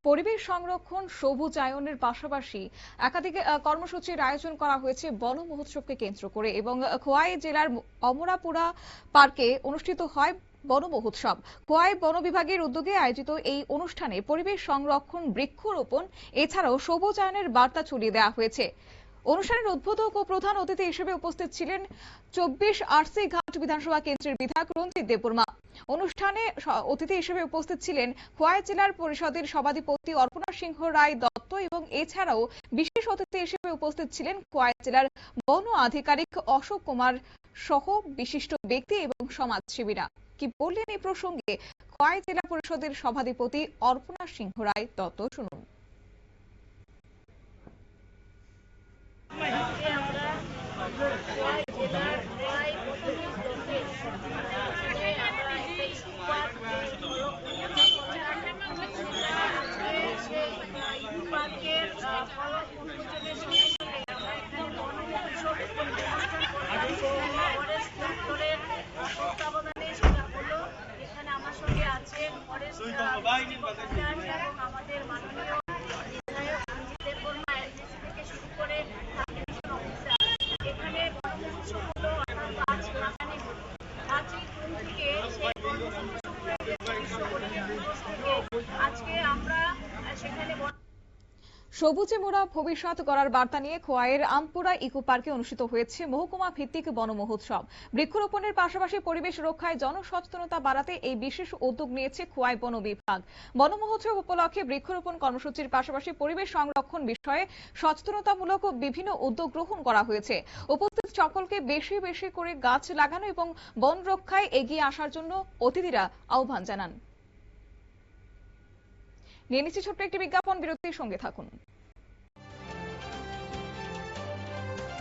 পরিবেশ সংরক্ষণ, সবুজায়নের পাশাপাশি একাধিক কর্মসূচির আয়োজন করা হয়েছে বন মহোৎসবকে কেন্দ্র করে এবং খোয়াই জেলার অমরাপুরা পার্কে অনুষ্ঠিত হয় বন মহোৎসব। খোয়াই বন বিভাগের উদ্যোগে আয়োজিত এই অনুষ্ঠানে পরিবেশ সংরক্ষণ, বৃক্ষরোপণ এছাড়াও সবুজায়নের বার্তা ছড়িয়ে দেওয়া হয়েছে। অনুষ্ঠানের উদ্বোধক ও প্রধান অতিথি হিসেবে উপস্থিত ছিলেন 24 আরসি ঘাট বিধানসভা কেন্দ্রের বিধায়ক রঞ্জিত দেববর্মা। অনুষ্ঠানে অতিথি হিসেবে উপস্থিত ছিলেন খোয়াই জেলার পরিষদের সভাধিপতি অর্পণা সিংহ রায় দত্ত এবং এছাড়াও বিশেষ অতিথি হিসেবে উপস্থিত ছিলেন খোয়াই জেলার বন আধিকারিক অশোক কুমার সহ বিশিষ্ট ব্যক্তি এবং সমাজসেবীরা। কি বললেন এই প্রসঙ্গে খোয়াই জেলা পরিষদের সভাধিপতি অর্পণা সিংহ রায় দত্ত, শুনুন। এখানে আমার সঙ্গে আছে ফরেস্ট এবং আমাদের মাননীয় বিধায়ক রঞ্জিত দেববর্মা এলডিসি থেকে শুরু করে অফিসার। এখানে বনমহোৎসব হলো গাছ লাগানি হলো, গাছের কোন থেকে সেই আজকে আমরা সেখানে সবুজে মোড়া ভবিষ্যৎ গড়ার বার্তা নিয়ে খোয়াইয়ের আমপুরা ইকো পার্কে অনুষ্ঠিত হয়েছে মহকুমা ভিত্তিক বন মহোৎসব। বৃক্ষরোপণের পাশাপাশি পরিবেশ রক্ষায় জনসচেতনতা বাড়াতে এই বিশেষ উদ্যোগ নিয়েছে খোয়াই বন বিভাগ। বন মহোৎসব উপলক্ষে বৃক্ষরোপণ কর্মসূচির পাশাপাশি পরিবেশ সংরক্ষণ বিষয়ে সচেতনতামূলক বিভিন্ন উদ্যোগ গ্রহণ করা হয়েছে। উপস্থিত সকলকে বেশি বেশি করে গাছ লাগানো এবং বন রক্ষায় এগিয়ে আসার জন্য অতিথিরা আহ্বান জানান। নিয়ে নিচ্ছি ছোট্ট একটি বিজ্ঞাপন, বিরতির সঙ্গে থাকুন।